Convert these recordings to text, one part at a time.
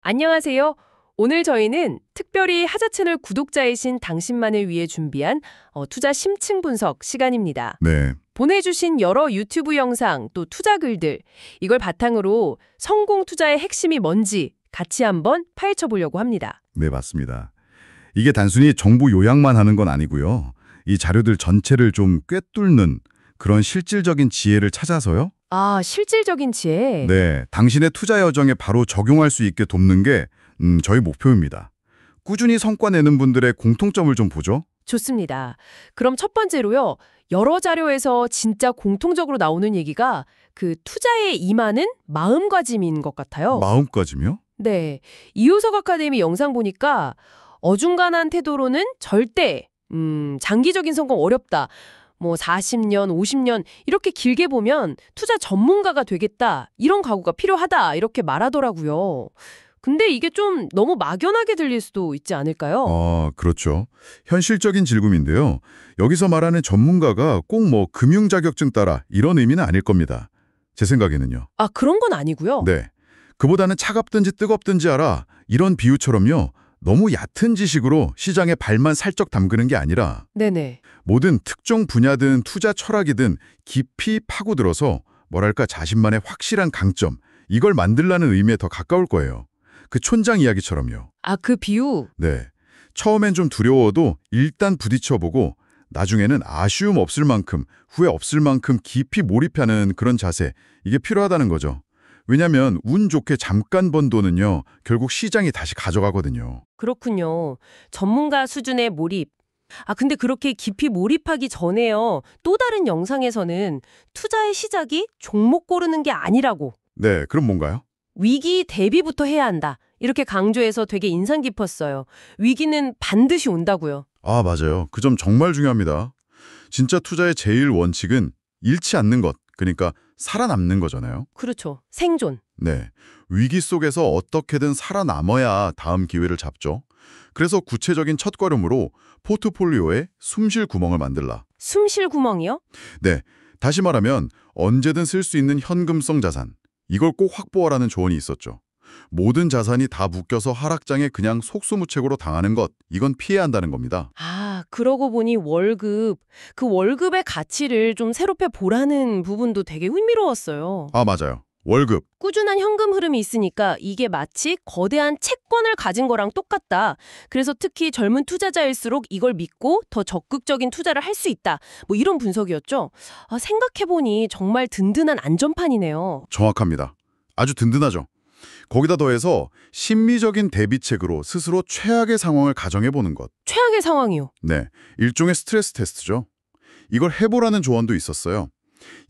안녕하세요. 오늘 저희는 특별히 하자채널 구독자이신 당신만을 위해 준비한 투자 심층 분석 시간입니다. 네, 보내주신 여러 유튜브 영상 또 투자 글들, 이걸 바탕으로 성공 투자의 핵심이 뭔지 같이 한번 파헤쳐 보려고 합니다. 네, 맞습니다. 이게 단순히 정보 요약만 하는 건 아니고요. 이 자료들 전체를 좀 꿰뚫는 그런 실질적인 지혜를 찾아서요. 아, 실질적인 지혜. 네, 당신의 투자 여정에 바로 적용할 수 있게 돕는 게 저희 목표입니다. 꾸준히 성과 내는 분들의 공통점을 좀 보죠. 좋습니다. 그럼 첫 번째로요. 여러 자료에서 진짜 공통적으로 나오는 얘기가 그 투자에 임하는 마음가짐인 것 같아요. 마음가짐이요? 네. 이효석 아카데미 영상 보니까 어중간한 태도로는 절대 장기적인 성공 어렵다. 뭐 40년, 50년 이렇게 길게 보면 투자 전문가가 되겠다. 이런 각오가 필요하다. 이렇게 말하더라고요. 근데 이게 좀 너무 막연하게 들릴 수도 있지 않을까요? 그렇죠. 현실적인 질문인데요. 여기서 말하는 전문가가 꼭 뭐 금융 자격증 따라 이런 의미는 아닐 겁니다. 제 생각에는요. 아, 그런 건 아니고요. 네. 그보다는 차갑든지 뜨겁든지 알아. 이런 비유처럼요. 너무 얕은 지식으로 시장에 발만 살짝 담그는 게 아니라 네네. 모든 특정 분야든 투자 철학이든 깊이 파고들어서 뭐랄까 자신만의 확실한 강점, 이걸 만들라는 의미에 더 가까울 거예요. 그 촌장 이야기처럼요. 아, 그 비유. 네. 처음엔 좀 두려워도 일단 부딪혀보고 나중에는 아쉬움 없을 만큼, 후회 없을 만큼 깊이 몰입하는 그런 자세, 이게 필요하다는 거죠. 왜냐하면 운 좋게 잠깐 번 돈은요, 결국 시장이 다시 가져가거든요. 그렇군요. 전문가 수준의 몰입. 아, 근데 그렇게 깊이 몰입하기 전에요. 또 다른 영상에서는 투자의 시작이 종목 고르는 게 아니라고. 네, 그럼 뭔가요? 위기 대비부터 해야 한다. 이렇게 강조해서 되게 인상 깊었어요. 위기는 반드시 온다고요. 아, 맞아요. 그 점 정말 중요합니다. 진짜 투자의 제일 원칙은 잃지 않는 것, 그러니까 살아남는 거잖아요. 그렇죠. 생존. 네. 위기 속에서 어떻게든 살아남아야 다음 기회를 잡죠. 그래서 구체적인 첫걸음으로 포트폴리오에 숨쉴 구멍을 만들라. 숨 쉴 구멍이요? 네. 다시 말하면 언제든 쓸 수 있는 현금성 자산. 이걸 꼭 확보하라는 조언이 있었죠. 모든 자산이 다 묶여서 하락장에 그냥 속수무책으로 당하는 것, 이건 피해야 한다는 겁니다. 아, 그러고 보니 월급. 그 월급의 가치를 좀 새롭게 보라는 부분도 되게 흥미로웠어요. 아, 맞아요. 월급. 꾸준한 현금 흐름이 있으니까 이게 마치 거대한 채권을 가진 거랑 똑같다. 그래서 특히 젊은 투자자일수록 이걸 믿고 더 적극적인 투자를 할 수 있다. 뭐 이런 분석이었죠. 아, 생각해보니 정말 든든한 안전판이네요. 정확합니다. 아주 든든하죠. 거기다 더해서 심리적인 대비책으로 스스로 최악의 상황을 가정해보는 것. 최악의 상황이요. 네, 일종의 스트레스 테스트죠. 이걸 해보라는 조언도 있었어요.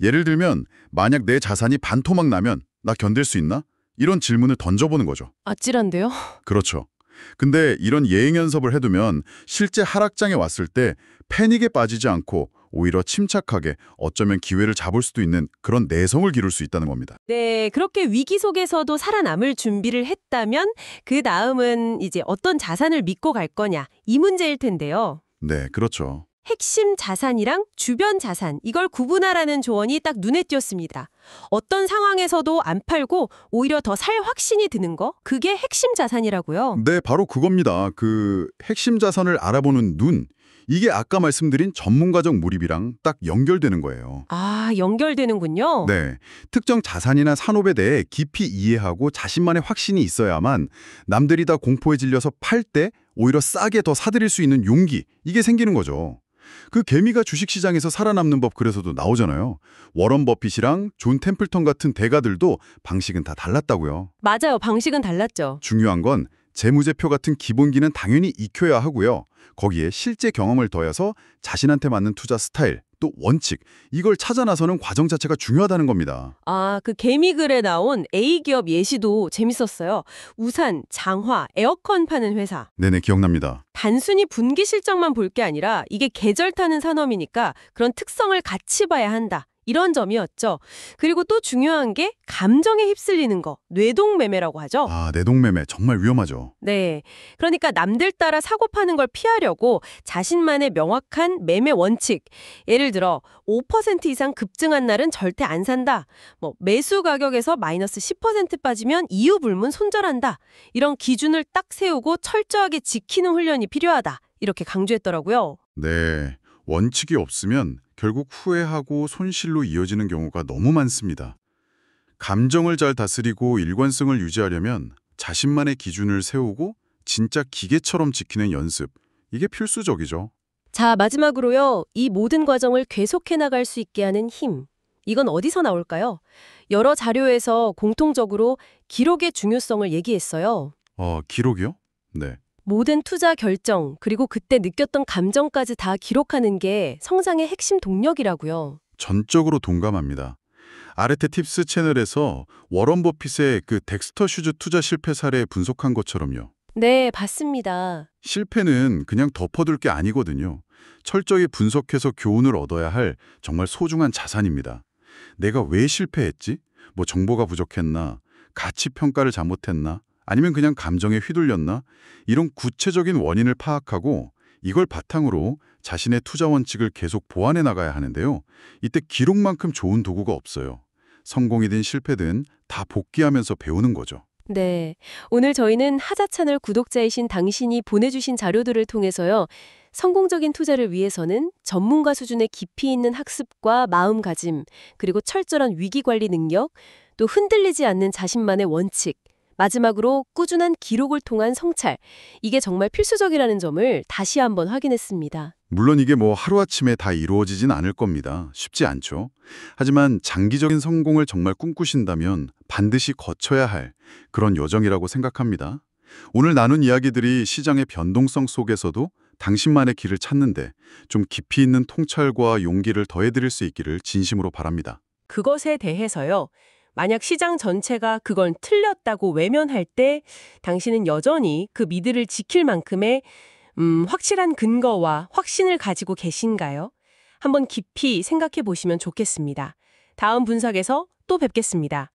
예를 들면 만약 내 자산이 반토막 나면 나 견딜 수 있나? 이런 질문을 던져보는 거죠. 아찔한데요? 그렇죠. 근데 이런 예행 연습을 해두면 실제 하락장에 왔을 때 패닉에 빠지지 않고 오히려 침착하게 어쩌면 기회를 잡을 수도 있는 그런 내성을 기를 수 있다는 겁니다. 네, 그렇게 위기 속에서도 살아남을 준비를 했다면 그 다음은 이제 어떤 자산을 믿고 갈 거냐 이 문제일 텐데요. 네, 그렇죠. 핵심 자산이랑 주변 자산, 이걸 구분하라는 조언이 딱 눈에 띄었습니다. 어떤 상황에서도 안 팔고 오히려 더 살 확신이 드는 거, 그게 핵심 자산이라고요. 네, 바로 그겁니다. 그 핵심 자산을 알아보는 눈. 이게 아까 말씀드린 전문가적 몰입이랑 딱 연결되는 거예요. 아, 연결되는군요. 네, 특정 자산이나 산업에 대해 깊이 이해하고 자신만의 확신이 있어야만 남들이 다 공포에 질려서 팔 때 오히려 싸게 더 사들일 수 있는 용기, 이게 생기는 거죠. 그 개미가 주식시장에서 살아남는 법 그래서도 나오잖아요. 워런 버핏이랑 존 템플턴 같은 대가들도 방식은 다 달랐다고요. 맞아요. 방식은 달랐죠. 중요한 건 재무제표 같은 기본기는 당연히 익혀야 하고요. 거기에 실제 경험을 더해서 자신한테 맞는 투자 스타일, 또 원칙, 이걸 찾아 나서는 과정 자체가 중요하다는 겁니다. 아, 그 개미글에 나온 A기업 예시도 재밌었어요. 우산, 장화, 에어컨 파는 회사. 네네, 기억납니다. 단순히 분기 실적만 볼 게 아니라 이게 계절 타는 산업이니까 그런 특성을 같이 봐야 한다. 이런 점이었죠. 그리고 또 중요한 게 감정에 휩쓸리는 거, 뇌동매매라고 하죠. 아, 내동매매 정말 위험하죠. 네. 그러니까 남들 따라 사고 파는 걸 피하려고 자신만의 명확한 매매 원칙. 예를 들어 5% 이상 급증한 날은 절대 안 산다. 뭐 매수 가격에서 마이너스 10% 빠지면 이유 불문 손절한다. 이런 기준을 딱 세우고 철저하게 지키는 훈련이 필요하다. 이렇게 강조했더라고요. 네, 원칙이 없으면 결국 후회하고 손실로 이어지는 경우가 너무 많습니다. 감정을 잘 다스리고 일관성을 유지하려면 자신만의 기준을 세우고 진짜 기계처럼 지키는 연습, 이게 필수적이죠. 자, 마지막으로요. 이 모든 과정을 계속해 나갈 수 있게 하는 힘. 이건 어디서 나올까요? 여러 자료에서 공통적으로 기록의 중요성을 얘기했어요. 기록이요? 네. 모든 투자 결정, 그리고 그때 느꼈던 감정까지 다 기록하는 게 성장의 핵심 동력이라고요. 전적으로 동감합니다. 아르테 팁스 채널에서 워런 버핏의 그 덱스터 슈즈 투자 실패 사례 분석한 것처럼요. 네, 봤습니다. 실패는 그냥 덮어둘 게 아니거든요. 철저히 분석해서 교훈을 얻어야 할 정말 소중한 자산입니다. 내가 왜 실패했지? 뭐 정보가 부족했나? 가치 평가를 잘못했나? 아니면 그냥 감정에 휘둘렸나? 이런 구체적인 원인을 파악하고 이걸 바탕으로 자신의 투자 원칙을 계속 보완해 나가야 하는데요. 이때 기록만큼 좋은 도구가 없어요. 성공이든 실패든 다 복귀하면서 배우는 거죠. 네. 오늘 저희는 하자 채널 구독자이신 당신이 보내주신 자료들을 통해서요. 성공적인 투자를 위해서는 전문가 수준의 깊이 있는 학습과 마음가짐, 그리고 철저한 위기관리 능력, 또 흔들리지 않는 자신만의 원칙, 마지막으로 꾸준한 기록을 통한 성찰, 이게 정말 필수적이라는 점을 다시 한번 확인했습니다. 물론 이게 뭐 하루아침에 다 이루어지진 않을 겁니다. 쉽지 않죠. 하지만 장기적인 성공을 정말 꿈꾸신다면 반드시 거쳐야 할 그런 여정이라고 생각합니다. 오늘 나눈 이야기들이 시장의 변동성 속에서도 당신만의 길을 찾는데 좀 깊이 있는 통찰과 용기를 더해드릴 수 있기를 진심으로 바랍니다. 그것에 대해서요. 만약 시장 전체가 그건 틀렸다고 외면할 때 당신은 여전히 그 미드를 지킬 만큼의 확실한 근거와 확신을 가지고 계신가요? 한번 깊이 생각해 보시면 좋겠습니다. 다음 분석에서 또 뵙겠습니다.